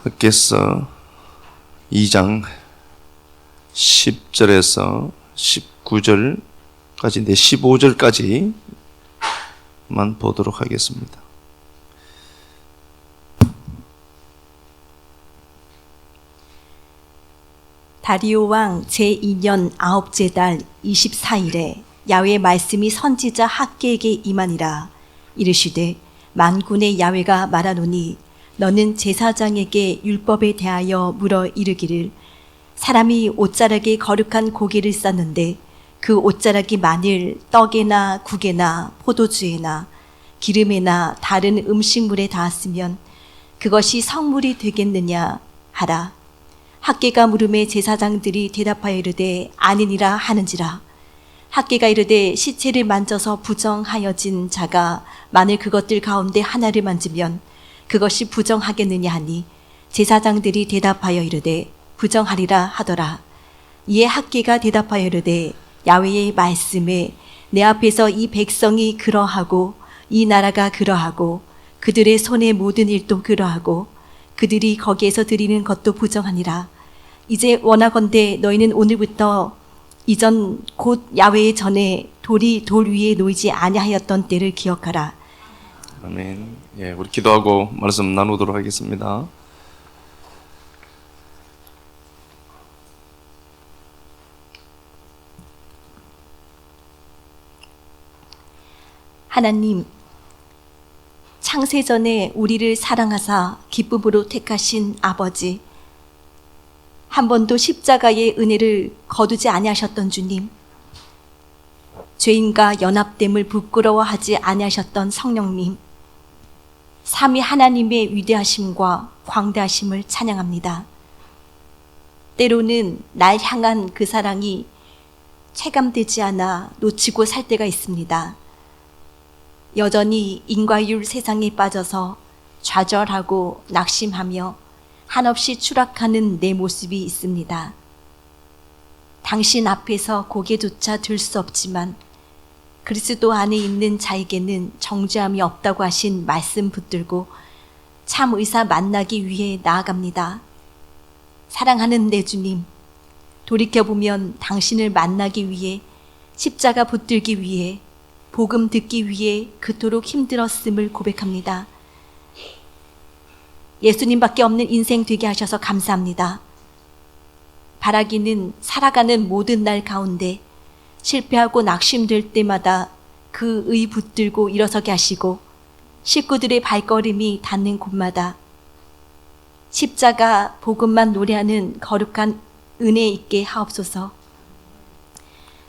흑개서 2장 10절에서 19절까지, 15절까지만 보도록 하겠습니다. 다리오 왕 제2년 9째 달 24일에 야훼의 말씀이 선지자 학개에게 임하니라. 이르시되 만군의 야훼가 말하노니 너는 제사장에게 율법에 대하여 물어 이르기를 사람이 옷자락에 거룩한 고기를 쌌는데 그 옷자락이 만일 떡에나 국에나 포도주에나 기름에나 다른 음식물에 닿았으면 그것이 성물이 되겠느냐 하라. 학개가 물음에 제사장들이 대답하여 이르되 아니니라 하는지라. 학개가 이르되 시체를 만져서 부정하여진 자가 만일 그것들 가운데 하나를 만지면 그것이 부정하겠느냐 하니 제사장들이 대답하여 이르되 부정하리라 하더라. 이에 학개가 대답하여 이르되 야훼의 말씀에 내 앞에서 이 백성이 그러하고 이 나라가 그러하고 그들의 손의 모든 일도 그러하고 그들이 거기에서 드리는 것도 부정하니라. 이제 원하건대 너희는 오늘부터 이전 곧 야훼의 전에 돌이 돌 위에 놓이지 아니하였던 때를 기억하라. 아멘. 예, 우리 기도하고 말씀 나누도록 하겠습니다. 하나님, 창세전에 우리를 사랑하사 기쁨으로 택하신 아버지, 한 번도 십자가의 은혜를 거두지 아니하셨던 주님, 죄인과 연합됨을 부끄러워하지 아니하셨던 성령님, 삼위 하나님의 위대하심과 광대하심을 찬양합니다. 때로는 날 향한 그 사랑이 체감되지 않아 놓치고 살 때가 있습니다. 여전히 인과율 세상에 빠져서 좌절하고 낙심하며 한없이 추락하는 내 모습이 있습니다. 당신 앞에서 고개조차 들 수 없지만 그리스도 안에 있는 자에게는 정죄함이 없다고 하신 말씀 붙들고 참 의사 만나기 위해 나아갑니다. 사랑하는 내 주님, 돌이켜보면 당신을 만나기 위해 십자가 붙들기 위해 복음 듣기 위해 그토록 힘들었음을 고백합니다. 예수님밖에 없는 인생 되게 하셔서 감사합니다. 바라기는 살아가는 모든 날 가운데 실패하고 낙심될 때마다 그 의 붙들고 일어서게 하시고 식구들의 발걸음이 닿는 곳마다 십자가 복음만 노래하는 거룩한 은혜 있게 하옵소서.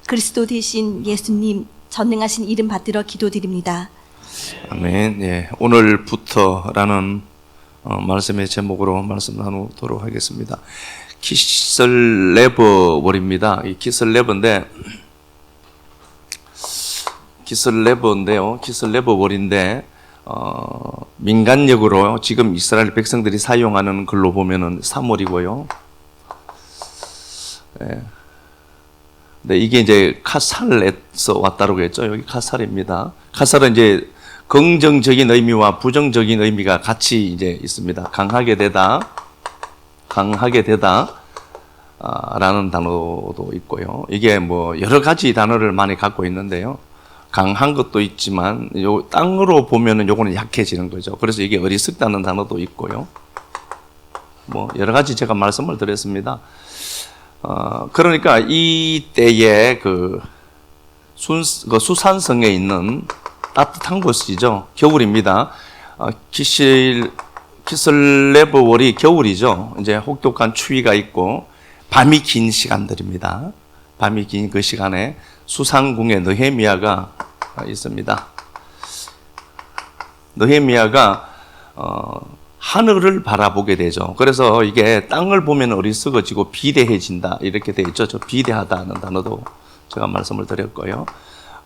그리스도 되신 예수님 전능하신 이름 받들어 기도드립니다. 아멘. 예, 오늘부터라는 말씀의 제목으로 말씀 나누도록 하겠습니다. 키슬레버월입니다. 이 키슬레버인데요. 키슬레버월인데 민간역으로 지금 이스라엘 백성들이 사용하는 걸로 보면은 3월이고요. 예. 네, 이게 이제 카살에서 왔다고 했죠. 여기 카살입니다. 카살은 이제 긍정적인 의미와 부정적인 의미가 같이 이제 있습니다. 강하게 되다 라는 단어도 있고요. 이게 뭐 여러 가지 단어를 많이 갖고 있는데요. 강한 것도 있지만 요 땅으로 보면은 요거는 약해지는 거죠. 그래서 이게 어리석다는 단어도 있고요. 뭐 여러 가지 제가 말씀을 드렸습니다. 그러니까 이 때에 그 수산성에 있는 따뜻한 곳이죠. 겨울입니다. 키슬레버월이 겨울이죠. 이제 혹독한 추위가 있고 밤이 긴 시간들입니다. 밤이 긴 그 시간에 수상궁에 느헤미야가 있습니다. 느헤미야가 하늘을 바라보게 되죠. 그래서 이게 땅을 보면 어리석어지고 비대해진다 이렇게 되어 있죠. 저 비대하다는 단어도 제가 말씀을 드렸고요.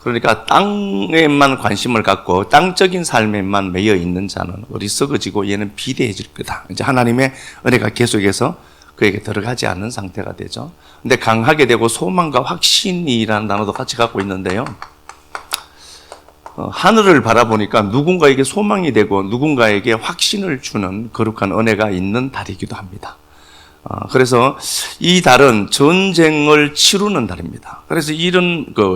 그러니까 땅에만 관심을 갖고 땅적인 삶에만 매여 있는 자는 어리석어지고 얘는 비대해질 거다. 이제 하나님의 은혜가 계속해서 그에게 들어가지 않는 상태가 되죠. 근데 강하게 되고 소망과 확신이라는 단어도 같이 갖고 있는데요. 하늘을 바라보니까 누군가에게 소망이 되고 누군가에게 확신을 주는 거룩한 은혜가 있는 달이기도 합니다. 그래서 이 달은 전쟁을 치르는 달입니다. 그래서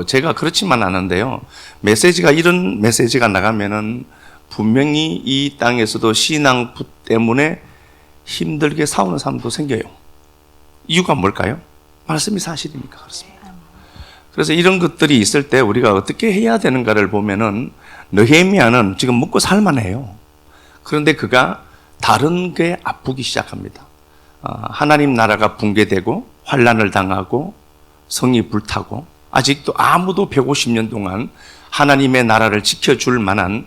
제가 그렇지만 않은데요. 이런 메시지가 나가면은 분명히 이 땅에서도 신앙 때문에 힘들게 싸우는 사람도 생겨요. 이유가 뭘까요? 말씀이 사실이니까 그렇습니다. 그래서 이런 것들이 있을 때 우리가 어떻게 해야 되는가를 보면은 느헤미야는 지금 먹고 살만해요. 그런데 그가 다른 게 아프기 시작합니다. 하나님 나라가 붕괴되고 환란을 당하고 성이 불타고 아직도 아무도 150년 동안 하나님의 나라를 지켜줄 만한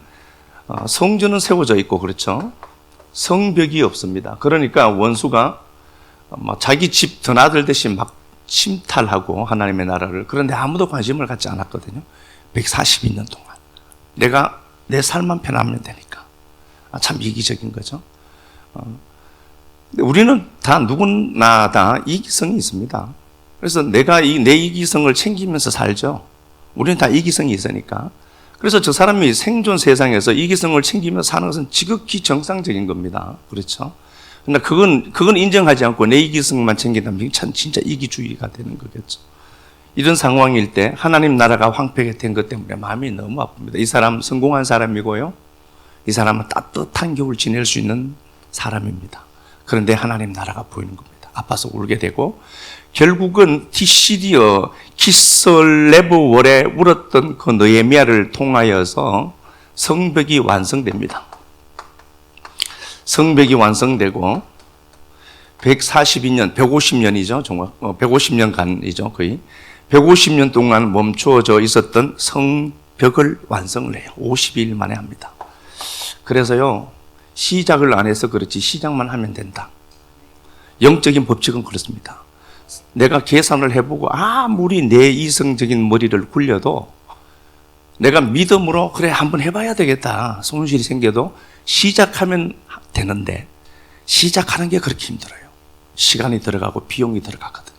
성전은 세워져 있고 그렇죠. 성벽이 없습니다. 그러니까 원수가 자기 집 드나들듯이 막 침탈하고 하나님의 나라를, 그런데 아무도 관심을 갖지 않았거든요. 142년 동안 내가 내 삶만 편하면 되니까. 참 이기적인 거죠. 우리는 누구나 다 이기성이 있습니다. 그래서 내가 내 이기성을 챙기면서 살죠. 우리는 다 이기성이 있으니까. 그래서 저 사람이 생존 세상에서 이기성을 챙기면서 사는 것은 지극히 정상적인 겁니다. 그렇죠? 그러나 그건 인정하지 않고 내 이기성만 챙긴다면 참 진짜 이기주의가 되는 거겠죠. 이런 상황일 때 하나님 나라가 황폐하게 된 것 때문에 마음이 너무 아픕니다. 이 사람 성공한 사람이고요. 이 사람은 따뜻한 겨울 지낼 수 있는 사람입니다. 그런데 하나님 나라가 보이는 겁니다. 아파서 울게 되고 결국은 티시디어 키슬레브월에 울었던 그 느헤미야를 통하여서 성벽이 완성됩니다. 성벽이 완성되고 142년, 150년이죠. 정말 150년간이죠. 거의 150년 동안 멈추어져 있었던 성벽을 완성을 해요. 52일 만에 합니다. 그래서요, 시작을 안 해서 그렇지 시작만 하면 된다. 영적인 법칙은 그렇습니다. 내가 계산을 해보고 아무리 내 이성적인 머리를 굴려도 내가 믿음으로 그래 한번 해봐야 되겠다 손실이 생겨도 시작하면 되는데 시작하는 게 그렇게 힘들어요. 시간이 들어가고 비용이 들어가거든.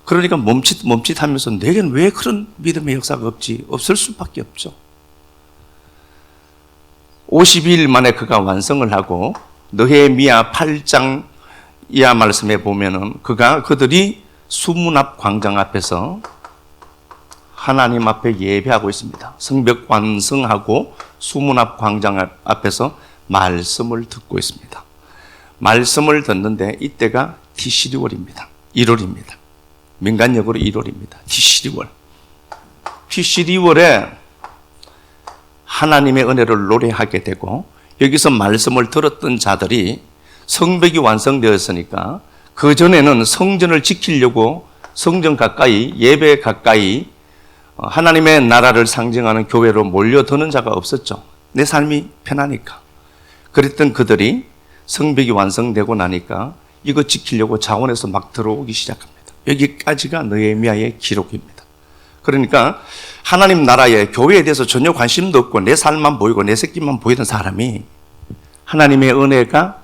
그러니까 멈칫하면서 내겐 왜 그런 믿음의 역사가 없을 수밖에 없죠. 50일 만에 그가 완성을 하고 느헤미야 8장 이하 말씀에 보면은 그들이 수문 앞 광장 앞에서 하나님 앞에 예배하고 있습니다. 성벽 완성하고 수문 앞 광장 앞에서 말씀을 듣고 있습니다. 말씀을 듣는데 이때가 티시리월입니다. 1월입니다. 민간역으로 1월입니다. 티시리월. 티시리월에 하나님의 은혜를 노래하게 되고 여기서 말씀을 들었던 자들이 성벽이 완성되었으니까 그전에는 성전을 지키려고 성전 가까이 예배 가까이 하나님의 나라를 상징하는 교회로 몰려드는 자가 없었죠. 내 삶이 편하니까. 그랬던 그들이 성벽이 완성되고 나니까 이거 지키려고 자원에서 막 들어오기 시작합니다. 여기까지가 느헤미야의 기록입니다. 그러니까 하나님 나라의 교회에 대해서 전혀 관심도 없고 내 삶만 보이고 내 새끼만 보이던 사람이 하나님의 은혜가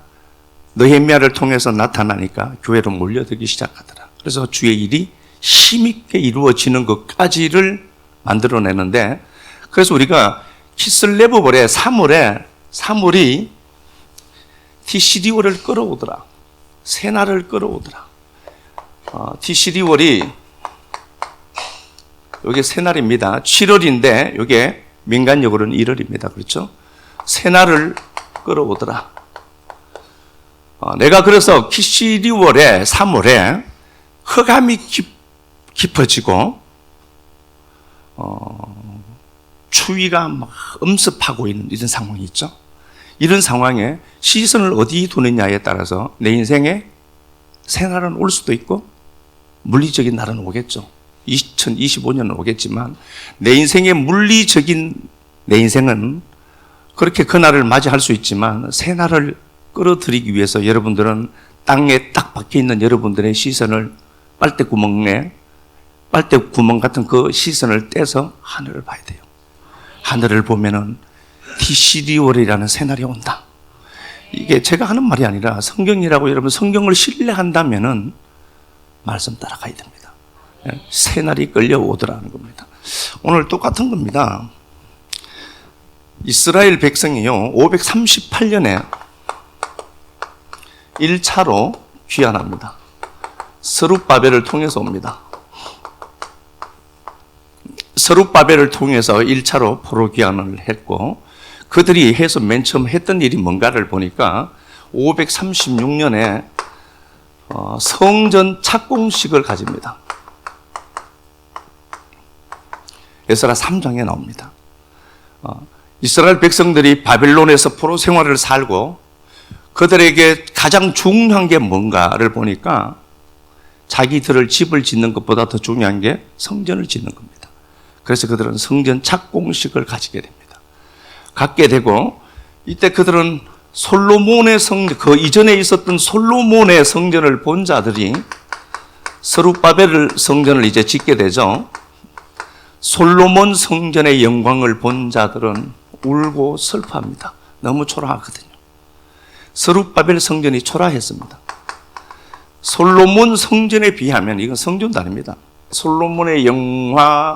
느헤미야를 통해서 나타나니까 교회로 몰려들기 시작하더라. 그래서 주의 일이 힘있게 이루어지는 것까지를 만들어내는데, 그래서 우리가 키슬레브월에 3월이 티시리월을 끌어오더라. 새날을 끌어오더라. 티시리월이 이게 새날입니다. 7월인데 이게 민간역으로는 1월입니다. 그렇죠? 새날을 끌어오더라. 내가 그래서 키시리월에 3월에 흑암이 깊어지고 추위가 막 엄습하고 있는 이런 상황이 있죠. 이런 상황에 시선을 어디 두느냐에 따라서 내 인생에 새날은 올 수도 있고 물리적인 날은 오겠죠. 2025년은 오겠지만 내 인생의 물리적인 내 인생은 그렇게 그날을 맞이할 수 있지만 새날을 끌어들이기 위해서 여러분들은 땅에 딱 박혀있는 여러분들의 시선을 빨대구멍 같은 그 시선을 떼서 하늘을 봐야 돼요. 하늘을 보면은 티시리월이라는 새날이 온다. 이게 제가 하는 말이 아니라 성경이라고, 여러분 성경을 신뢰한다면은 말씀 따라가야 됩니다. 새날이 끌려오더라는 겁니다. 오늘 똑같은 겁니다. 이스라엘 백성이요, 538년에 1차로 귀환합니다. 스룹바벨을 통해서 옵니다. 스룹바벨을 통해서 1차로 포로 귀환을 했고, 그들이 해서 맨 처음 했던 일이 뭔가를 보니까 536년에 성전 착공식을 가집니다. 에스라 3장에 나옵니다. 이스라엘 백성들이 바벨론에서 포로 생활을 살고 그들에게 가장 중요한 게 뭔가를 보니까 자기들을 집을 짓는 것보다 더 중요한 게 성전을 짓는 겁니다. 그래서 그들은 성전 착공식을 가지게 됩니다. 갖게 되고, 이때 그들은 솔로몬의 성전, 그 이전에 있었던 솔로몬의 성전을 본 자들이 스룹바벨 성전을 이제 짓게 되죠. 솔로몬 성전의 영광을 본 자들은 울고 슬퍼합니다. 너무 초라하거든요. 스룹바벨 성전이 초라했습니다. 솔로몬 성전에 비하면 이건 성전도 아닙니다. 솔로몬의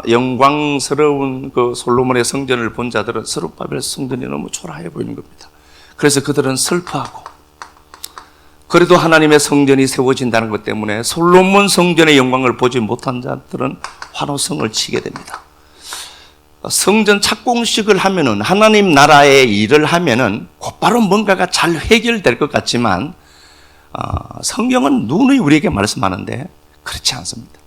영광스러운 그 솔로몬의 성전을 본 자들은 스룹바벨 성전이 너무 초라해 보이는 겁니다. 그래서 그들은 슬퍼하고, 그래도 하나님의 성전이 세워진다는 것 때문에 솔로몬 성전의 영광을 보지 못한 자들은 환호성을 치게 됩니다. 성전 착공식을 하면은, 하나님 나라의 일을 하면은 곧바로 뭔가가 잘 해결될 것 같지만, 성경은 누누이 우리에게 말씀하는데 그렇지 않습니다.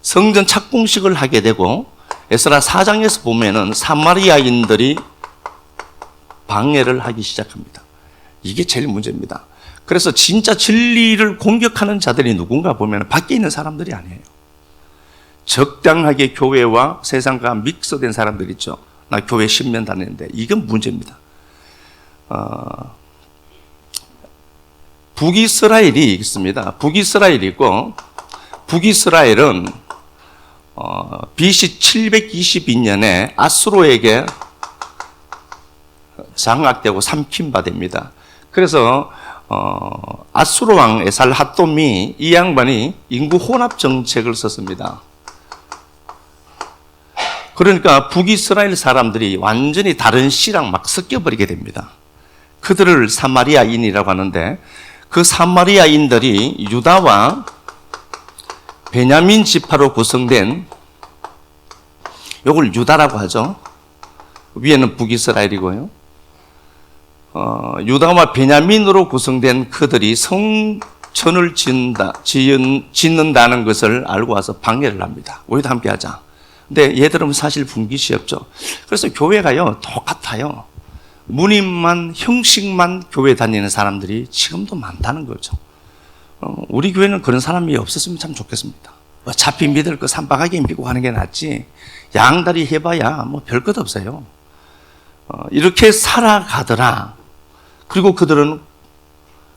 성전 착공식을 하게 되고, 에스라 4장에서 보면은 사마리아인들이 방해를 하기 시작합니다. 이게 제일 문제입니다. 그래서 진짜 진리를 공격하는 자들이 누군가 보면 밖에 있는 사람들이 아니에요. 적당하게 교회와 세상과 믹스된 사람들 있죠. 나 교회 10년 다녔는데, 이건 문제입니다. 북이스라엘이 있습니다. 북이스라엘이 있고, 북이스라엘은 BC 722년에 아수로에게 장악되고 삼킨바 됩니다. 그래서 아수로 왕 에살핫돔이, 이 양반이 인구 혼합 정책을 썼습니다. 그러니까 북이스라엘 사람들이 완전히 다른 씨랑 막 섞여버리게 됩니다. 그들을 사마리아인이라고 하는데, 그 사마리아인들이 유다와 베냐민 지파로 구성된, 이걸 유다라고 하죠. 위에는 북이스라엘이고요. 유다와 베냐민으로 구성된 그들이 성전을 짓는다는 것을 알고 와서 방해를 합니다. 우리도 함께 하자. 근데 얘들은 사실 분깃이 없죠. 그래서 교회가요, 똑같아요. 무늬만, 형식만 교회 다니는 사람들이 지금도 많다는 거죠. 우리 교회는 그런 사람이 없었으면 참 좋겠습니다. 어차피 믿을 거 삼박하게 믿고 하는 게 낫지, 양다리 해봐야 뭐 별 것 없어요. 이렇게 살아가더라. 그리고 그들은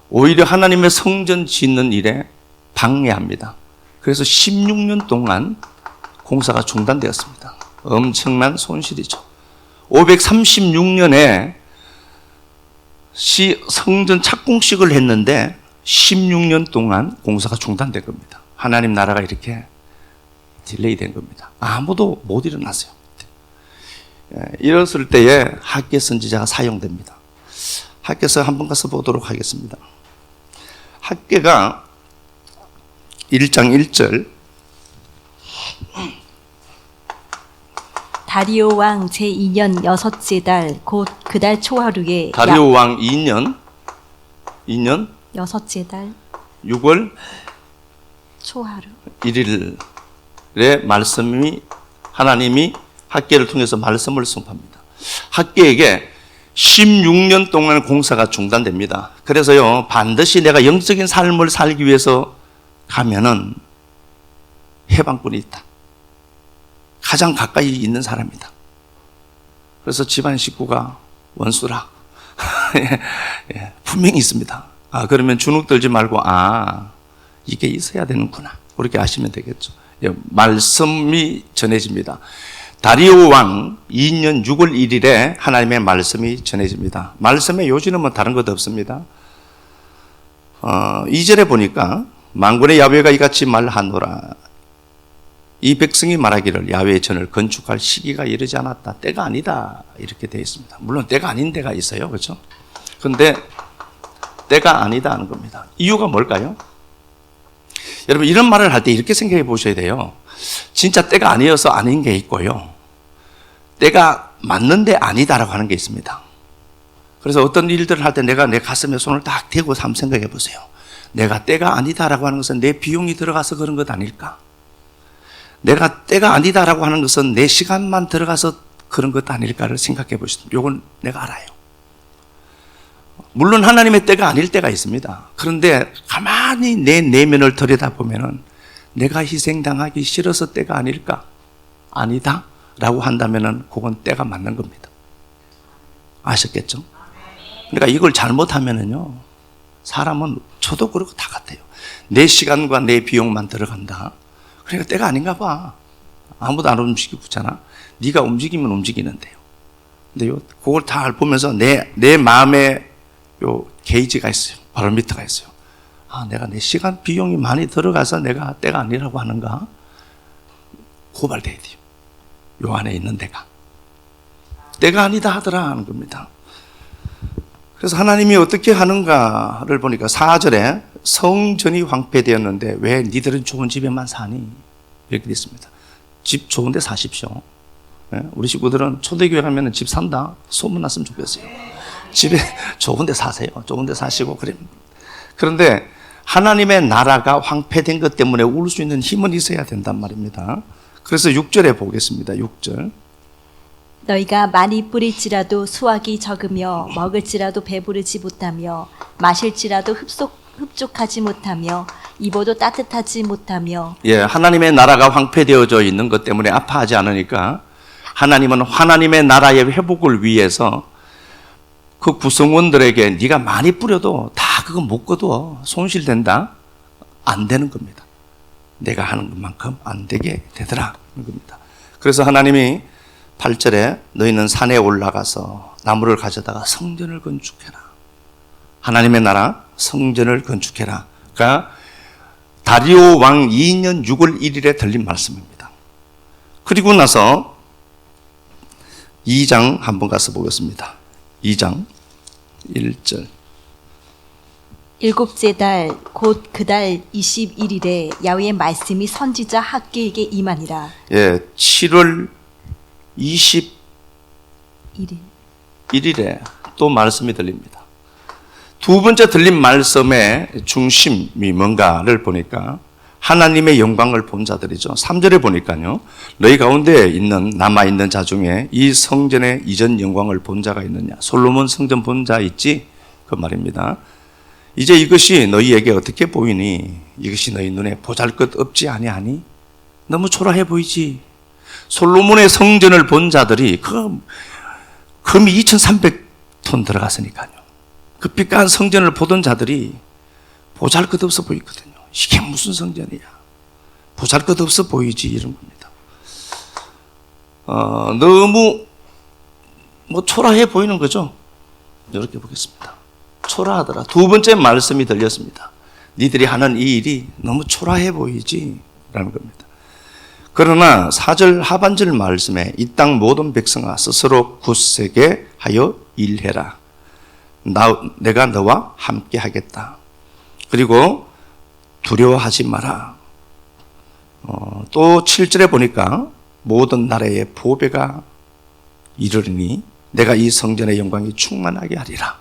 오히려 하나님의 성전 짓는 일에 방해합니다. 그래서 16년 동안 공사가 중단되었습니다. 엄청난 손실이죠. 536년에 성전 착공식을 했는데 16년 동안 공사가 중단된 겁니다. 하나님 나라가 이렇게 딜레이 된 겁니다. 아무도 못 일어났어요. 이랬을 때에 학개 선지자가 사용됩니다. 학개서 한번 가서 보도록 하겠습니다. 학개가 1장 1절, 다리오 왕 제2년 여섯째 달 곧 그 달 초하루에 다리오 왕 2년 여섯째 달 6월 초하루 1일에 말씀이, 하나님이 학개를 통해서 말씀을 선포합니다. 학개에게 16년 동안 공사가 중단됩니다. 그래서요, 반드시 내가 영적인 삶을 살기 위해서 가면은 해방꾼이 있다. 가장 가까이 있는 사람이다. 그래서 집안 식구가 원수라. 예, 분명히 있습니다. 그러면 주눅 들지 말고, 이게 있어야 되는구나. 그렇게 아시면 되겠죠. 예, 말씀이 전해집니다. 다리오 왕 2년 6월 1일에 하나님의 말씀이 전해집니다. 말씀의 요지는 뭐 다른 것 없습니다. 2절에 보니까 만군의 야훼가 이같이 말하노라. 이 백성이 말하기를 야훼의 전을 건축할 시기가 이르지 않았다. 때가 아니다. 이렇게 되어 있습니다. 물론 때가 아닌 데가 있어요. 그렇죠? 그런데 때가 아니다 하는 겁니다. 이유가 뭘까요? 여러분 이런 말을 할 때 이렇게 생각해 보셔야 돼요. 진짜 때가 아니어서 아닌 게 있고요. 때가 맞는데 아니다라고 하는 게 있습니다. 그래서 어떤 일들을 할 때 내가 내 가슴에 손을 딱 대고 한번 생각해 보세요. 내가 때가 아니다라고 하는 것은 내 비용이 들어가서 그런 것 아닐까? 내가 때가 아니다라고 하는 것은 내 시간만 들어가서 그런 것 아닐까를 생각해 보시면 이건 내가 알아요. 물론 하나님의 때가 아닐 때가 있습니다. 그런데 가만히 내 내면을 들여다보면 내가 희생당하기 싫어서 때가 아닐까? 아니다? 라고 한다면 그건 때가 맞는 겁니다. 아셨겠죠? 그러니까 이걸 잘못하면은요, 사람은 저도 그렇고 다 같아요. 내 시간과 내 비용만 들어간다. 그러니까 때가 아닌가 봐. 아무도 안 움직이고 있잖아. 네가 움직이면 움직이는데요. 근데 그걸 다 보면서 내 마음에 요 게이지가 있어요. 바로미터가 있어요. 아, 내가 내 시간 비용이 많이 들어가서 내가 때가 아니라고 하는가? 고발돼야 돼요. 요 안에 있는 데가. 때가 아니다 하더라 하는 겁니다. 그래서 하나님이 어떻게 하는가를 보니까 4절에 성전이 황폐되었는데 왜 니들은 좋은 집에만 사니? 이렇게 되어 있습니다. 집 좋은 데 사십시오. 우리 식구들은 초대교회 가면 집 산다 소문났으면 좋겠어요. 집에 좋은 데 사세요. 좋은 데 사시고 그래. 그런데 하나님의 나라가 황폐된 것 때문에 울 수 있는 힘은 있어야 된단 말입니다. 그래서 6절에 보겠습니다. 6절. 너희가 많이 뿌릴지라도 수확이 적으며 먹을지라도 배부르지 못하며 마실지라도 흡족하지 못하며 입어도 따뜻하지 못하며. 예, 하나님의 나라가 황폐되어져 있는 것 때문에 아파하지 않으니까 하나님은 하나님의 나라의 회복을 위해서 그 구성원들에게 네가 많이 뿌려도 다 그거 못 거둬. 손실된다. 안 되는 겁니다. 내가 하는 것만큼 안 되게 되더라 하는 겁니다. 그래서 하나님이 8절에 너희는 산에 올라가서 나무를 가져다가 성전을 건축해라. 하나님의 나라 성전을 건축해라. 그러니까 다리오 왕 2년 6월 1일에 들린 말씀입니다. 그리고 나서 2장 한번 가서 보겠습니다. 2장 1절. 일곱째 달 곧 그 달 21일에 야훼의 말씀이 선지자 학개에게 임하니라. 예, 7월 21일에 1일. 또 말씀이 들립니다. 두 번째 들린 말씀의 중심이 뭔가를 보니까 하나님의 영광을 본 자들이죠. 3절에 보니까요. 너희 가운데 있는 남아있는 자 중에 이 성전의 이전 영광을 본 자가 있느냐. 솔로몬 성전 본 자 있지? 그 말입니다. 이제 이것이 너희에게 어떻게 보이니? 이것이 너희 눈에 보잘것 없지 아니하니? 너무 초라해 보이지? 솔로몬의 성전을 본 자들이 금이 2300톤 들어갔으니까요. 그 빛깔 성전을 보던 자들이 보잘것없어 보이거든요. 이게 무슨 성전이야? 보잘것없어 보이지 이런 겁니다. 너무 초라해 보이는 거죠. 이렇게 보겠습니다. 초라하더라. 두 번째 말씀이 들렸습니다. 니들이 하는 이 일이 너무 초라해 보이지 라는 겁니다. 그러나 4절 하반절 말씀에 이 땅 모든 백성아 스스로 굳세게 하여 일해라. 내가 너와 함께 하겠다. 그리고 두려워하지 마라. 또 7절에 보니까 모든 나라의 보배가 이르리니 내가 이 성전의 영광이 충만하게 하리라.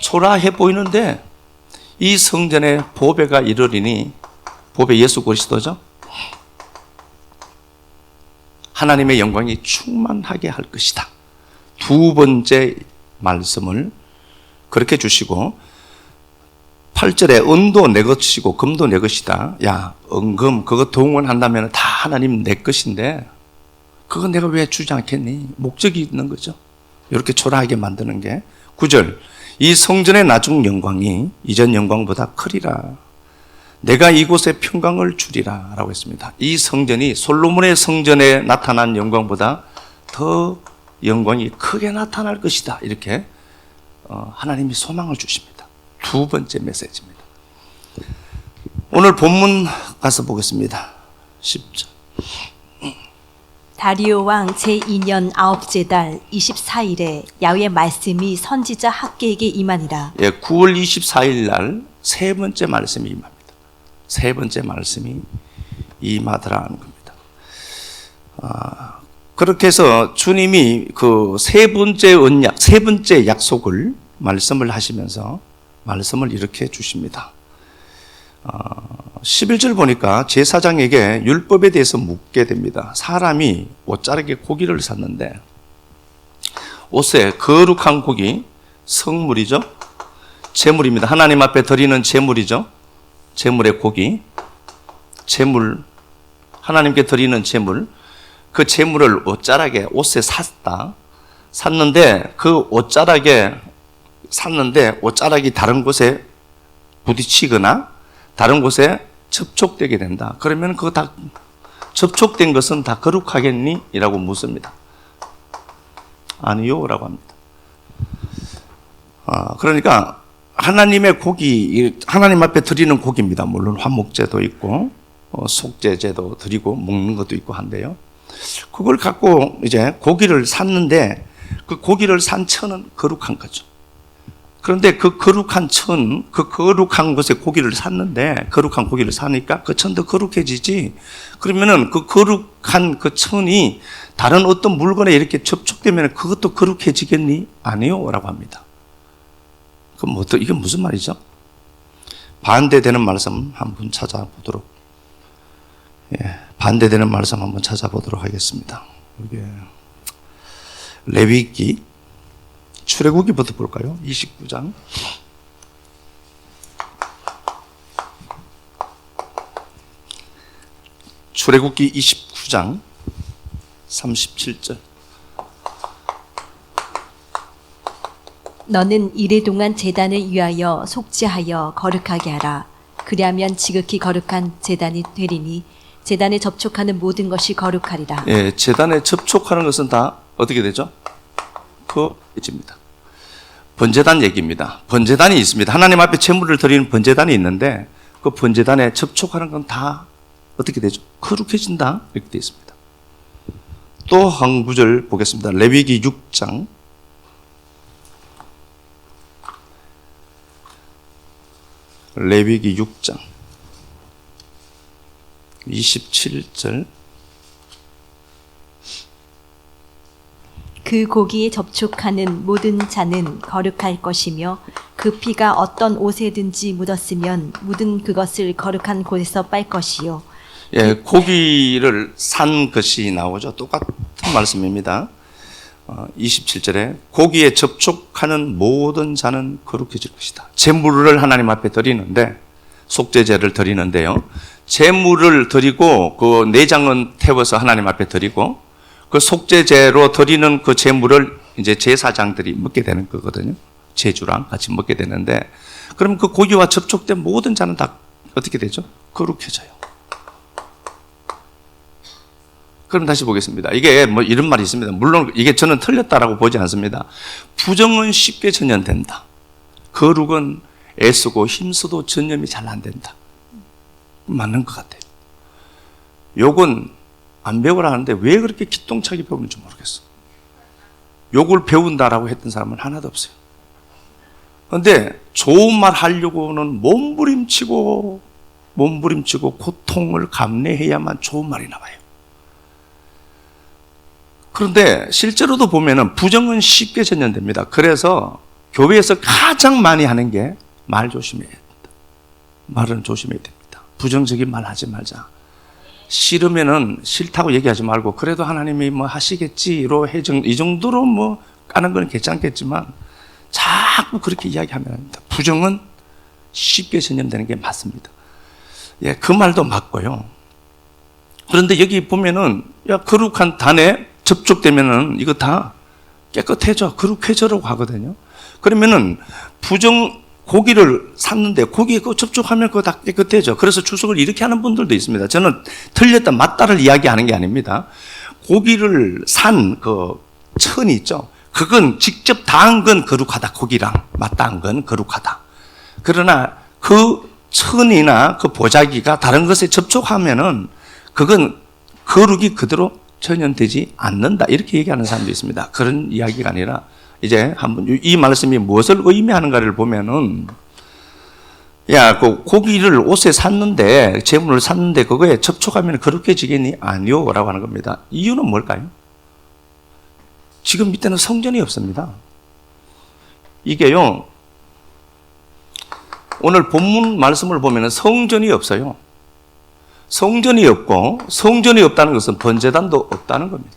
초라해 보이는데 이 성전의 보배가 이르리니, 보배 예수 그리스도죠. 하나님의 영광이 충만하게 할 것이다. 두 번째 말씀을 그렇게 주시고 8절에 은도 내 것이고 금도 내 것이다. 야, 은금 그거 동원한다면 다 하나님 내 것인데 그거 내가 왜 주지 않겠니? 목적이 있는 거죠. 이렇게 초라하게 만드는 게. 9절 이 성전의 나중 영광이 이전 영광보다 크리라. 내가 이곳에 평강을 주리라 라고 했습니다. 이 성전이 솔로몬의 성전에 나타난 영광보다 더 영광이 크게 나타날 것이다. 이렇게 하나님이 소망을 주십니다. 두 번째 메시지입니다. 오늘 본문 가서 보겠습니다. 10절. 다리오 왕 제2년 아홉째 달 24일에 야훼의 말씀이 선지자 학개에게 임하니라. 예, 9월 24일 날 세 번째 말씀이 임합니다. 세 번째 말씀이 임하더라는 겁니다. 그렇게 해서 주님이 그 세 번째 언약, 세 번째 약속을 말씀을 하시면서 말씀을 이렇게 주십니다. 11절 보니까 제사장에게 율법에 대해서 묻게 됩니다. 사람이 옷자락에 고기를 샀는데 옷에 거룩한 고기, 성물이죠. 제물입니다. 하나님 앞에 드리는 제물이죠. 제물의 고기, 제물, 하나님께 드리는 제물. 그 제물을 옷자락에 옷에 샀는데 그 옷자락에 샀는데 옷자락이 다른 곳에 부딪히거나 다른 곳에 접촉되게 된다. 그러면 그거 다 접촉된 것은 다 거룩하겠니? 이라고 묻습니다. 아니요 라고 합니다. 그러니까 하나님의 고기, 하나님 앞에 드리는 고기입니다. 물론 화목제도 있고 속죄제도 드리고 먹는 것도 있고 한데요. 그걸 갖고 이제 고기를 샀는데 그 고기를 산 천은 거룩한 거죠. 그런데 그 거룩한 천, 그 거룩한 곳에 고기를 샀는데 거룩한 고기를 사니까 그 천도 거룩해지지. 그러면은 그 거룩한 그 천이 다른 어떤 물건에 이렇게 접촉되면 그것도 거룩해지겠니? 아니요 라고 합니다. 그럼 뭐 이게 무슨 말이죠? 반대되는 말씀 한번 찾아보도록, 반대되는 말씀 한번 찾아보도록 하겠습니다. 이게 레위기, 출애굽기부터 볼까요? 29장. 출애굽기 29장 37절. 너는 이래 동안 제단을 위하여 속죄하여 거룩하게 하라. 그리하면 지극히 거룩한 제단이 되리니 제단에 접촉하는 모든 것이 거룩하리라. 예, 제단에 접촉하는 것은 다 어떻게 되죠? 거룩해집니다. 번제단 얘기입니다. 번제단이 있습니다. 하나님 앞에 제물을 드리는 번제단이 있는데 그 번제단에 접촉하는 건 다 어떻게 되죠? 거룩해진다. 이렇게 되어 있습니다. 또 한 구절 보겠습니다. 레위기 6장. 레위기 6장 27절. 그 고기에 접촉하는 모든 자는 거룩할 것이며 그 피가 어떤 옷에든지 묻었으면 묻은 그것을 거룩한 곳에서 빨 것이요. 예, 고기를 산 것이 나오죠. 똑같은 말씀입니다. 27절에 고기에 접촉하는 모든 자는 거룩해질 것이다. 제물을 하나님 앞에 드리는데, 속죄제를 드리는데요. 제물을 드리고 그 내장은 태워서 하나님 앞에 드리고 그 속죄제로 드리는 그 제물을 이제 제사장들이 먹게 되는 거거든요. 제주랑 같이 먹게 되는데, 그럼 그 고기와 접촉된 모든 자는 다 어떻게 되죠? 거룩해져요. 그럼 다시 보겠습니다. 이게 뭐 이런 말이 있습니다. 물론 이게 저는 틀렸다라고 보지 않습니다. 부정은 쉽게 전염된다. 거룩은 애쓰고 힘써도 전염이 잘 안 된다. 맞는 것 같아요. 욕은 안 배우라는데 왜 그렇게 기똥차게 배우는지 모르겠어. 욕을 배운다라고 했던 사람은 하나도 없어요. 그런데 좋은 말 하려고는 몸부림치고 고통을 감내해야만 좋은 말이 나와요. 그런데 실제로도 보면은 부정은 쉽게 전염됩니다. 그래서 교회에서 가장 많이 하는 게 말 조심해야 된다. 말은 조심해야 됩니다. 부정적인 말 하지 말자. 싫으면은 싫다고 얘기하지 말고 그래도 하나님이 뭐 하시겠지로 이 정도로 뭐 까는 건 괜찮겠지만 자꾸 그렇게 이야기하면 합니다. 부정은 쉽게 전염되는 게 맞습니다. 예, 그 말도 맞고요. 그런데 여기 보면은 거룩한 단에 접촉되면은 이거 다 깨끗해져, 거룩해져라고 하거든요. 그러면은 고기를 샀는데 고기에 접촉하면 그거 다 깨끗해져. 그래서 추석을 이렇게 하는 분들도 있습니다. 저는 틀렸다 맞다를 이야기하는 게 아닙니다. 고기를 산 그 천이 있죠. 그건 직접 다한 건 거룩하다. 고기랑 맞닿은 건 거룩하다. 그러나 그 천이나 그 보자기가 다른 것에 접촉하면은 그건 거룩이 그대로 전염되지 않는다. 이렇게 얘기하는 사람도 있습니다. 그런 이야기가 아니라 이제 한번 이 말씀이 무엇을 의미하는가를 보면은 야, 그 고기를 옷에 샀는데 재물을 샀는데 그거에 접촉하면 거룩해지겠니? 아니요 라고 하는 겁니다. 이유는 뭘까요? 지금 밑에는 성전이 없습니다. 이게요, 오늘 본문 말씀을 보면 성전이 없어요. 성전이 없고, 성전이 없다는 것은 번제단도 없다는 겁니다.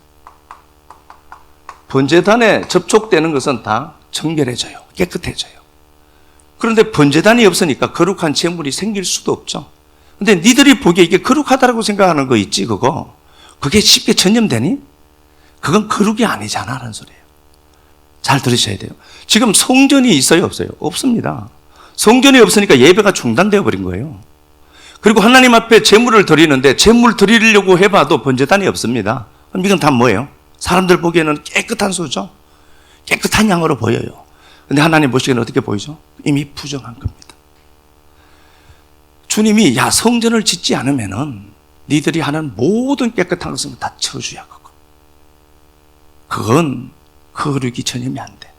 번제단에 접촉되는 것은 다 정결해져요. 깨끗해져요. 그런데 번제단이 없으니까 거룩한 제물이 생길 수도 없죠. 근데 니들이 보기에 이게 거룩하다고 생각하는 거 있지, 그거? 그게 쉽게 전염되니? 그건 거룩이 아니잖아, 라는 소리예요. 잘 들으셔야 돼요. 지금 성전이 있어요, 없어요? 없습니다. 성전이 없으니까 예배가 중단되어 버린 거예요. 그리고 하나님 앞에 제물을 드리는데 제물 드리려고 해봐도 번제단이 없습니다. 그럼 이건 다 뭐예요? 사람들 보기에는 깨끗한 소죠. 깨끗한 양으로 보여요. 근데 하나님 보시기에는 어떻게 보이죠? 이미 부정한 겁니다. 주님이 야, 성전을 짓지 않으면은 니들이 하는 모든 깨끗한 것은 다 저주야, 그거. 그건 거룩이 전염이 안 돼.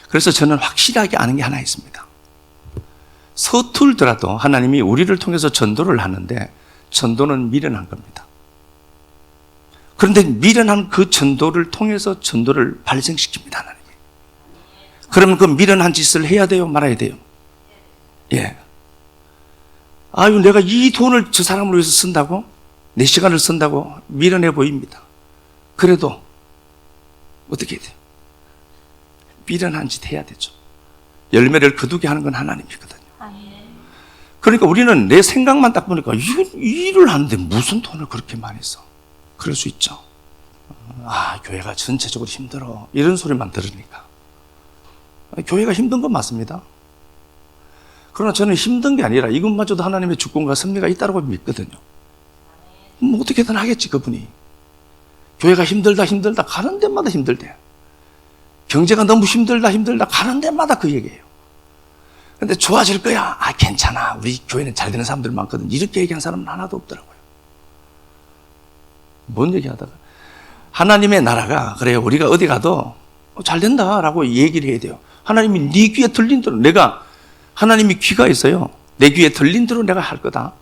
그래서 저는 확실하게 아는 게 하나 있습니다. 서툴더라도 하나님이 우리를 통해서 전도를 하는데 전도는 미련한 겁니다. 그런데 미련한 그 전도를 통해서 전도를 발생시킵니다, 하나님이. 그러면 그 미련한 짓을 해야 돼요, 말아야 돼요? 예. 아유, 내가 이 돈을 저 사람을 위해서 쓴다고? 내 시간을 쓴다고? 미련해 보입니다. 그래도 어떻게 해야 돼요? 미련한 짓 해야 되죠. 열매를 거두게 하는 건 하나님이거든요. 그러니까 우리는 내 생각만 딱 보니까 이 일을 하는데 무슨 돈을 그렇게 많이 써? 그럴 수 있죠. 아, 교회가 전체적으로 힘들어. 이런 소리만 들으니까. 교회가 힘든 건 맞습니다. 그러나 저는 힘든 게 아니라 이것마저도 하나님의 주권과 섭리가 있다고 믿거든요. 뭐 어떻게든 하겠지, 그분이. 교회가 힘들다 가는 데마다 힘들대. 경제가 너무 힘들다 가는 데마다 그 얘기예요. 근데 좋아질 거야. 아, 괜찮아. 우리 교회는 잘 되는 사람들 많거든. 이렇게 얘기한 사람은 하나도 없더라고요. 뭔 얘기 하다가. 하나님의 나라가, 그래요. 우리가 어디 가도 잘 된다라고 얘기를 해야 돼요. 하나님이 네 귀에 들린 대로, 하나님이 귀가 있어요. 내 귀에 들린 대로 내가 할 거다.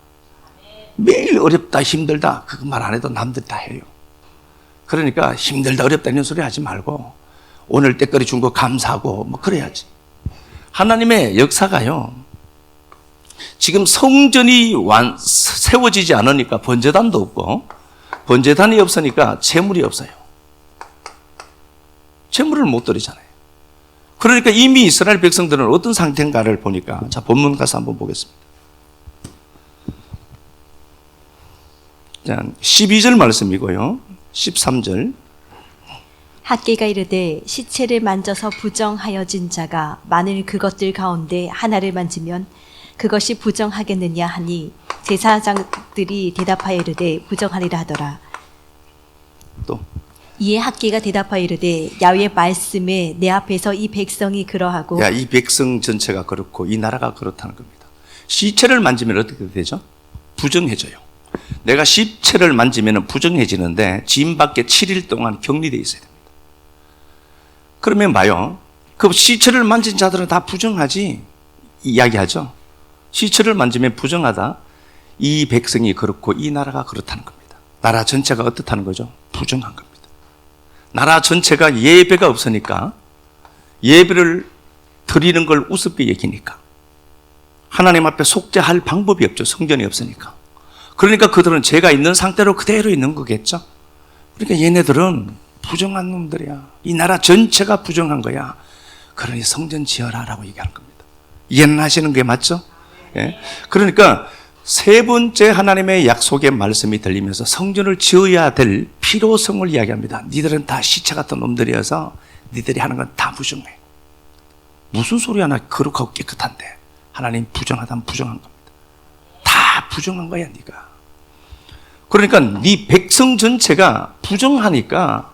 매일 어렵다, 힘들다. 그거 말 안 해도 남들 다 해요. 그러니까 힘들다, 어렵다 이런 소리 하지 말고 오늘 때거리 준 거 감사하고 뭐 그래야지. 하나님의 역사가요, 지금 성전이 세워지지 않으니까 번제단도 없고, 번제단이 없으니까 제물이 없어요. 제물을 못 드리잖아요. 그러니까 이미 이스라엘 백성들은 어떤 상태인가를 보니까, 자, 본문 가서 한번 보겠습니다. 자, 12절 말씀이고요. 13절. 학개가 이르되 시체를 만져서 부정하여진 자가 만일 그것들 가운데 하나를 만지면 그것이 부정하겠느냐 하니 제사장들이 대답하여 이르되 부정하리라 하더라. 또 이에 학개가 대답하여 이르되 야훼의 말씀에 내 앞에서 이 백성이 그러하고, 야, 이 백성 전체가 그렇고 이 나라가 그렇다는 겁니다. 시체를 만지면 어떻게 되죠? 부정해져요. 내가 시체를 만지면 부정해지는데 진 밖에 7일 동안 격리되어 있어야 됩니다. 그러면 봐요. 그 시체를 만진 자들은 다 부정하지 이야기하죠. 시체를 만지면 부정하다. 이 백성이 그렇고 이 나라가 그렇다는 겁니다. 나라 전체가 어떻다는 거죠? 부정한 겁니다. 나라 전체가 예배가 없으니까, 예배를 드리는 걸 우습게 여기니까, 하나님 앞에 속죄할 방법이 없죠. 성전이 없으니까. 그러니까 그들은 죄가 있는 상태로 그대로 있는 거겠죠. 그러니까 얘네들은 부정한 놈들이야. 이 나라 전체가 부정한 거야. 그러니 성전 지어라라고 얘기하는 겁니다. 이해는 하시는 게 맞죠? 예. 그러니까 세 번째 하나님의 약속의 말씀이 들리면서 성전을 지어야 될 필요성을 이야기합니다. 니들은 다 시체 같은 놈들이어서 니들이 하는 건 다 부정해. 무슨 소리 하나 거룩하고 깨끗한데 하나님 부정하다면 부정한 겁니다. 다 부정한 거야, 네가. 그러니까 네 백성 전체가 부정하니까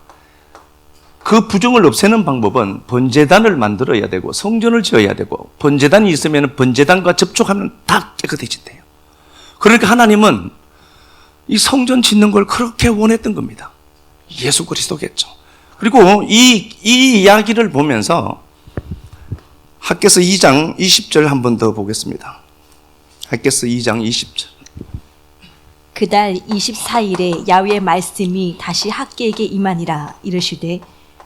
그 부정을 없애는 방법은 번제단을 만들어야 되고 성전을 지어야 되고, 번제단이 있으면 번제단과 접촉하면 다 깨끗해진대요. 그러니까 하나님은 이 성전 짓는 걸 그렇게 원했던 겁니다. 예수 그리스도겠죠. 그리고 이 이야기를 보면서 학개서 2장 20절 한 번 더 보겠습니다. 학개서 2장 20절. 그달 24일에 야훼의 말씀이 다시 학개에게 임하니라. 이르시되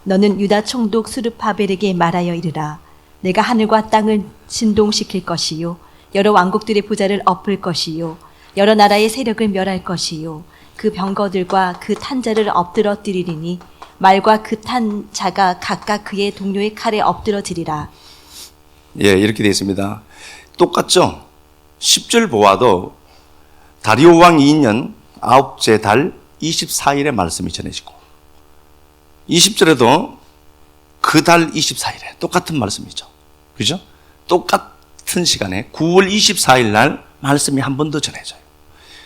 너는 유다 총독 스룹바벨에게 말하여 이르라. 내가 하늘과 땅을 진동시킬 것이요 여러 왕국들의 부자를 엎을 것이요 여러 나라의 세력을 멸할 것이요 그 병거들과 그 탄자를 엎드러뜨리리니 말과 그 탄자가 각각 그의 동료의 칼에 엎드러지리라. 예, 이렇게 되어 있습니다. 똑같죠? 10절 보아도 다리오 왕 2년 9째 달 24일에 말씀이 전해지고 20절에도 그 달 24일에 똑같은 말씀이죠. 그죠? 똑같은 시간에 9월 24일 날 말씀이 한 번 더 전해져요.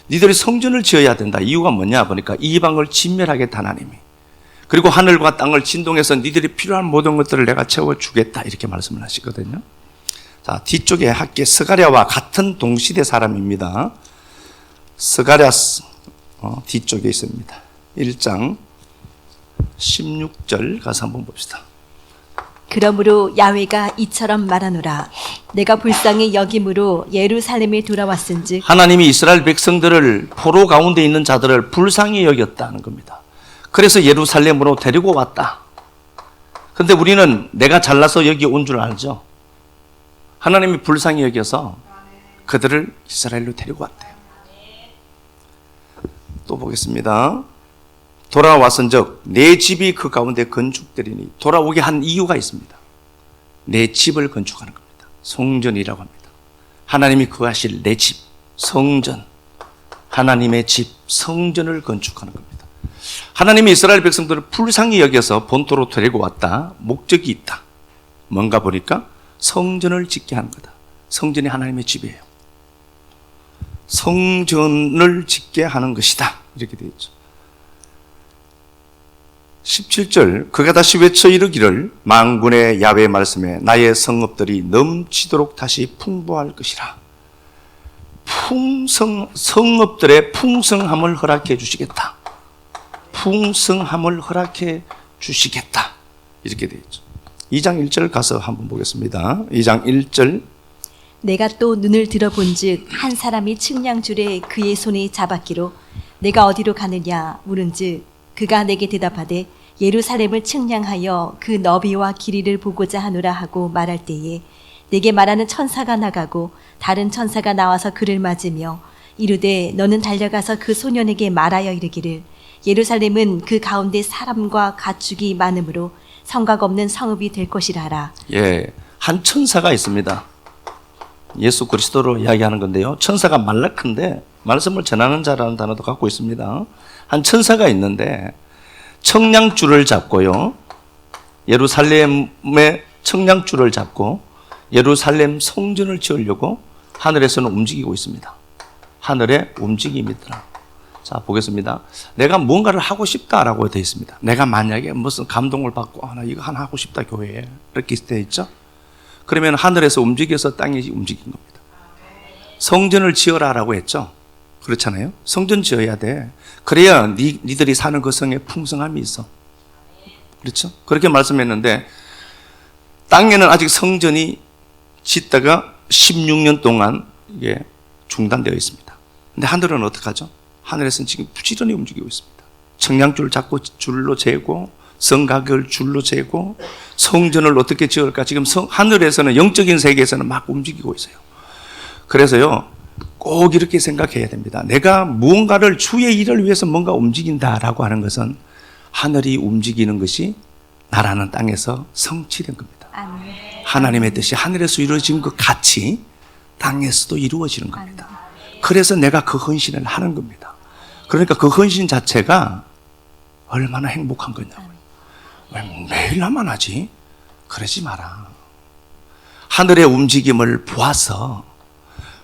니들이 성전을 지어야 된다. 이유가 뭐냐 보니까 이방을 진멸하겠다 하나님이. 그리고 하늘과 땅을 진동해서 니들이 필요한 모든 것들을 내가 채워주겠다. 이렇게 말씀을 하시거든요. 자, 뒤쪽에 학계 스가랴와 같은 동시대 사람입니다. 스가랴 뒤쪽에 있습니다. 1장 16절 가서 한번 봅시다. 그러므로 야훼가 이처럼 말하노라. 내가 불쌍히 여김으로 예루살렘에 돌아왔은즉 하나님이 이스라엘 백성들을 포로 가운데 있는 자들을 불쌍히 여겼다는 겁니다. 그래서 예루살렘으로 데리고 왔다. 그런데 우리는 내가 잘나서 여기 온 줄 알죠. 하나님이 불쌍히 여겨서 그들을 이스라엘로 데리고 왔대요. 또 보겠습니다. 돌아왔은즉 내 집이 그 가운데 건축되리니. 돌아오게 한 이유가 있습니다. 내 집을 건축하는 겁니다. 성전이라고 합니다. 하나님이 거하실 내 집, 성전, 하나님의 집, 성전을 건축하는 겁니다. 하나님이 이스라엘 백성들을 불쌍히 여겨서 본토로 데리고 왔다. 목적이 있다. 뭔가 보니까 성전을 짓게 하는 거다. 성전이 하나님의 집이에요. 성전을 짓게 하는 것이다. 이렇게 되어 있죠. 17절 그가 다시 외쳐 이르기를 만군의 야훼 말씀에 나의 성읍들이 넘치도록 다시 풍부할 것이라. 성읍들의 풍성함을 허락해 주시겠다. 풍성함을 허락해 주시겠다. 이렇게 되어 있죠. 2장 1절 가서 한번 보겠습니다. 2장 1절 내가 또 눈을 들어본즉 한 사람이 측량줄에 그의 손에 잡았기로 내가 어디로 가느냐 물은즉 그가 내게 대답하되 예루살렘을 측량하여 그 너비와 길이를 보고자 하노라 하고 말할 때에 내게 말하는 천사가 나가고 다른 천사가 나와서 그를 맞으며 이르되 너는 달려가서 그 소년에게 말하여 이르기를 예루살렘은 그 가운데 사람과 가축이 많으므로 성곽 없는 성읍이 될 것이라 하라. 예, 한 천사가 있습니다. 예수 그리스도로 이야기하는 건데요. 천사가 말라크인데 말씀을 전하는 자라는 단어도 갖고 있습니다. 한 천사가 있는데 청량줄을 잡고요. 예루살렘의 청량줄을 잡고 예루살렘 성전을 지으려고 하늘에서는 움직이고 있습니다. 하늘의 움직임이더라. 자, 보겠습니다. 내가 뭔가를 하고 싶다라고 되어 있습니다. 내가 만약에 무슨 감동을 받고 나 이거 하나 하고 싶다 교회에 이렇게 되어 있죠. 그러면 하늘에서 움직여서 땅이 움직인 겁니다. 성전을 지어라라고 했죠. 그렇잖아요. 성전 지어야 돼. 그래야 니들이 사는 그 성에 풍성함이 있어. 그렇죠? 그렇게 말씀했는데 땅에는 아직 성전이 짓다가 16년 동안 이게 중단되어 있습니다. 근데 하늘은 어떡하죠? 하늘에서는 지금 부지런히 움직이고 있습니다. 청량줄 잡고 줄로 재고 성곽을 줄로 재고 성전을 어떻게 지을까? 지금 하늘에서는 영적인 세계에서는 막 움직이고 있어요. 그래서요 꼭 이렇게 생각해야 됩니다. 내가 무언가를 주의 일을 위해서 뭔가 움직인다라고 하는 것은 하늘이 움직이는 것이 나라는 땅에서 성취된 겁니다. 아멘. 하나님의 뜻이 하늘에서 이루어진 것 같이 땅에서도 이루어지는 겁니다. 그래서 내가 그 헌신을 하는 겁니다. 그러니까 그 헌신 자체가 얼마나 행복한 거냐고요. 왜 매일만 하지? 그러지 마라. 하늘의 움직임을 보아서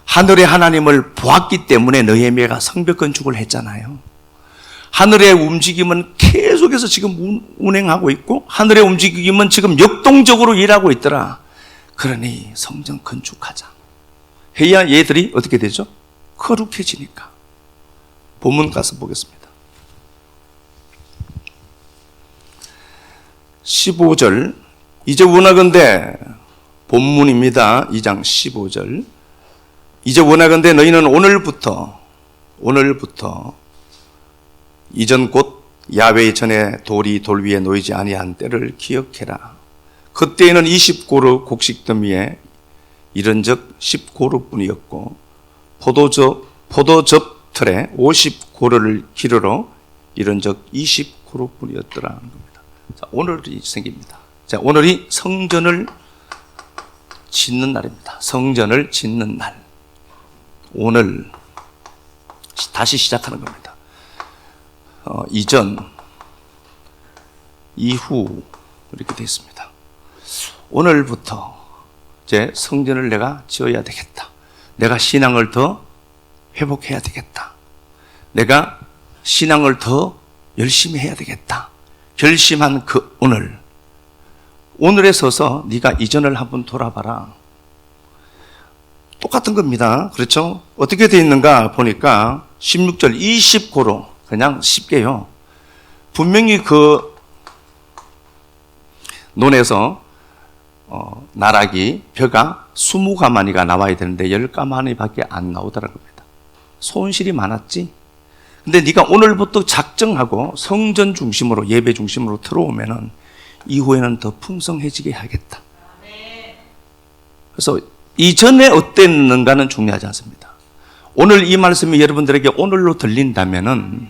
하늘의 하나님을 보았기 때문에 느헤미야가 성벽 건축을 했잖아요. 하늘의 움직임은 계속해서 지금 운행하고 있고 하늘의 움직임은 지금 역동적으로 일하고 있더라. 그러니 성전 건축하자. 해야 얘들이 어떻게 되죠? 거룩해지니까. 본문 가서 보겠습니다. 15절. 이제 원하건대, 본문입니다. 2장 15절. 이제 원하건대 너희는 오늘부터 이전 곧 야훼의 전에 돌이 돌 위에 놓이지 아니한 때를 기억해라. 그때에는 20고루 곡식더미에 이른즉 10고루뿐이었고 포도즙 틀에 50고루를 기르러 이른즉 20고루뿐이었더라 하는 겁니다. 자, 오늘이 생깁니다. 자, 오늘이 성전을 짓는 날입니다. 성전을 짓는 날. 오늘 다시 시작하는 겁니다. 이전, 이후 이렇게 되어 있습니다. 오늘부터 이제 성전을 내가 지어야 되겠다. 내가 신앙을 더 회복해야 되겠다. 내가 신앙을 더 열심히 해야 되겠다. 결심한 그 오늘에 서서 네가 이전을 한번 돌아봐라. 똑같은 겁니다. 그렇죠? 어떻게 되어 있는가 보니까 16절 20고루 그냥 쉽게요. 분명히 그 논에서 나락이 벼가 20가마니가 나와야 되는데 10가마니밖에 안 나오더라는 겁니다. 손실이 많았지. 근데 네가 오늘부터 작정하고 성전 중심으로 예배 중심으로 들어오면은 이후에는 더 풍성해지게 하겠다. 그래서 이전에 어땠는가는 중요하지 않습니다. 오늘 이 말씀이 여러분들에게 오늘로 들린다면은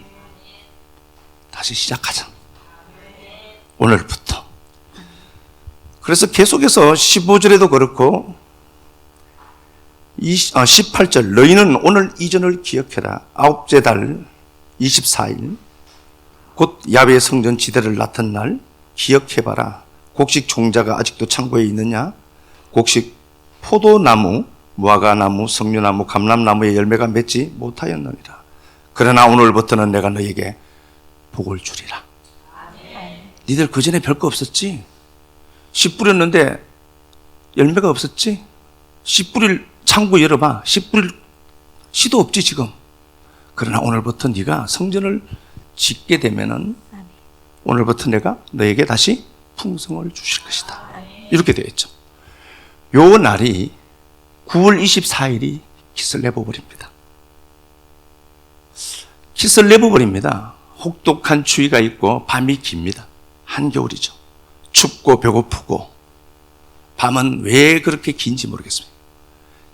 다시 시작하자. 오늘부터. 그래서 계속해서 15절에도 그렇고 18절 너희는 오늘 이전을 기억해라. 아홉째 달 24일 곧 야훼 성전 지대를 낳던 날 기억해봐라. 곡식 종자가 아직도 창고에 있느냐? 곡식 포도나무, 무화과나무, 석류나무, 감람나무의 열매가 맺지 못하였느니라. 그러나 오늘부터는 내가 너에게 복을 주리라. 니들 그전에 별거 없었지? 씨 뿌렸는데 열매가 없었지? 씨 뿌릴 창고 열어봐. 씨 뿌릴 씨도 없지 지금. 그러나 오늘부터 네가 성전을 짓게 되면은 오늘부터 내가 너에게 다시 풍성을 주실 것이다. 이렇게 되어 있죠. 요 날이 9월 24일이 기슬레버 버립니다. 기슬레버 버립니다. 혹독한 추위가 있고 밤이 깁니다. 한겨울이죠. 춥고 배고프고 밤은 왜 그렇게 긴지 모르겠습니다.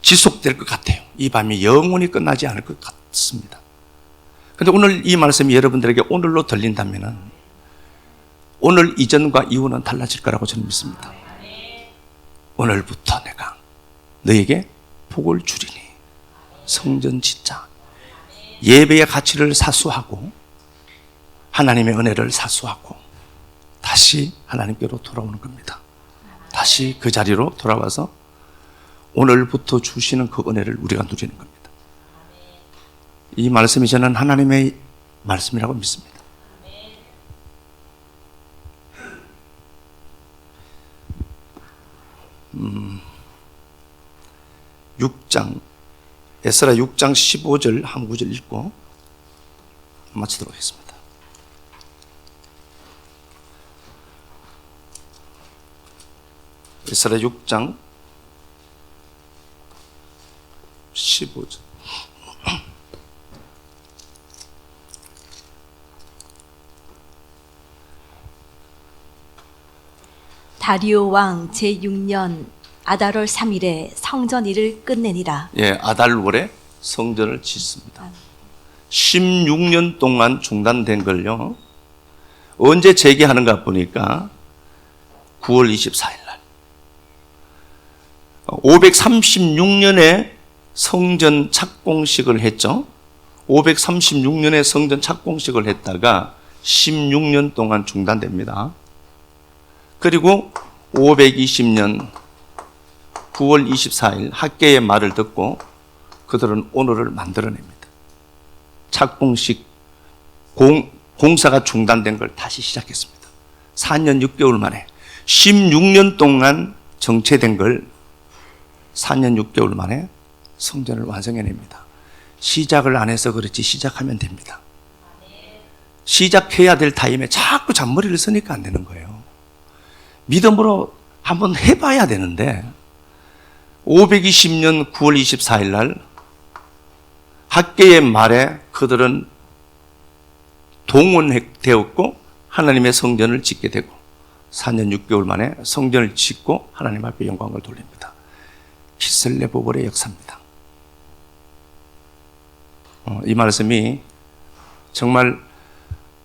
지속될 것 같아요. 이 밤이 영원히 끝나지 않을 것 같습니다. 그런데 오늘 이 말씀이 여러분들에게 오늘로 들린다면 오늘 이전과 이후는 달라질 거라고 저는 믿습니다. 오늘부터 내가 너에게 복을 주리니 성전 짓자. 예배의 가치를 사수하고 하나님의 은혜를 사수하고 다시 하나님께로 돌아오는 겁니다. 다시 그 자리로 돌아와서 오늘부터 주시는 그 은혜를 우리가 누리는 겁니다. 이 말씀이 저는 하나님의 말씀이라고 믿습니다. 6장 에스라 6장 15절 한 구절 읽고 마치도록 하겠습니다. 에스라 6장 15절. 다리오 왕 제6년 아달월 3일에 성전 일을 끝내니라. 예, 아달월에 성전을 짓습니다. 16년 동안 중단된 걸요. 언제 재개하는가 보니까 9월 24일 날. 536년에 성전 착공식을 했죠. 536년에 성전 착공식을 했다가 16년 동안 중단됩니다. 그리고 520년 9월 24일 학계의 말을 듣고 그들은 오늘을 만들어냅니다. 착공식 공사가 중단된 걸 다시 시작했습니다. 4년 6개월 만에 16년 동안 정체된 걸 4년 6개월 만에 성전을 완성해냅니다. 시작을 안 해서 그렇지 시작하면 됩니다. 시작해야 될 타임에 자꾸 잔머리를 쓰니까 안 되는 거예요. 믿음으로 한번 해봐야 되는데 520년 9월 24일 날 학개의 말에 그들은 동원되었고 하나님의 성전을 짓게 되고 4년 6개월 만에 성전을 짓고 하나님 앞에 영광을 돌립니다. 키슬레보볼의 역사입니다. 이 말씀이 정말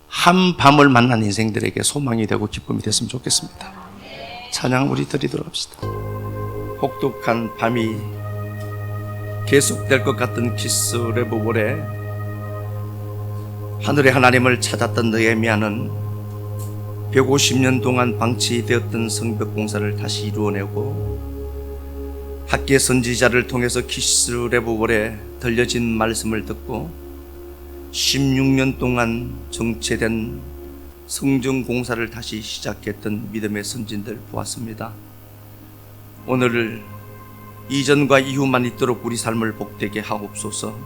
한 밤을 만난 인생들에게 소망이 되고 기쁨이 됐으면 좋겠습니다. 찬양 우리 드리도록 합시다. 혹독한 밤이 계속될 것 같은 키스레보볼에 하늘의 하나님을 찾았던 느헤미야는 150년 동안 방치되었던 성벽 공사를 다시 이루어내고 학개 선지자를 통해서 키스레보볼에 들려진 말씀을 듣고 16년 동안 정체된 성전 공사를 다시 시작했던 믿음의 선진들 보았습니다. 오늘 이전과 이후만 있도록 우리 삶을 복되게 하옵소서.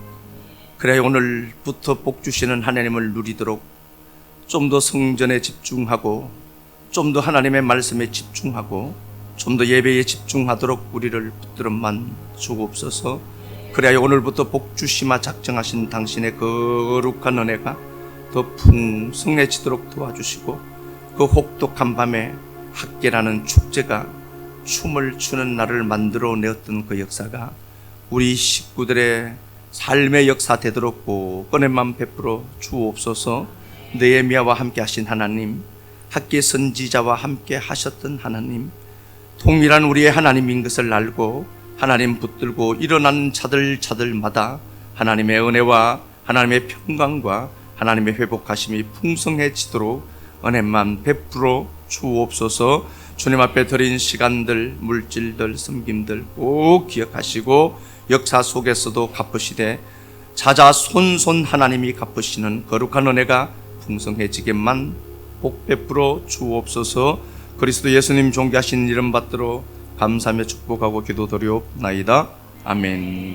그래 오늘부터 복 주시는 하나님을 누리도록 좀 더 성전에 집중하고 좀 더 하나님의 말씀에 집중하고 좀 더 예배에 집중하도록 우리를 붙들어만 주옵소서. 그래야 오늘부터 복 주시마 작정하신 당신의 거룩한 은혜가 더 풍성해지도록 도와주시고 그 혹독한 밤에 학개라는 축제가 춤을 추는 날을 만들어내었던 그 역사가 우리 식구들의 삶의 역사 되도록 은혜만 베풀어 주옵소서. 느헤미야와 함께 하신 하나님, 학개 선지자와 함께 하셨던 하나님, 동일한 우리의 하나님인 것을 알고 하나님 붙들고 일어난 자들마다 하나님의 은혜와 하나님의 평강과 하나님의 회복하심이 풍성해지도록 은혜만 베풀어 주옵소서. 주님 앞에 드린 시간들, 물질들, 섬김들 꼭 기억하시고 역사 속에서도 갚으시되 자자손손 하나님이 갚으시는 거룩한 은혜가 풍성해지게만 복 베풀어 주옵소서. 그리스도 예수님 존귀하신 이름 받들어 감사하며 축복하고 기도드리옵나이다. 아멘.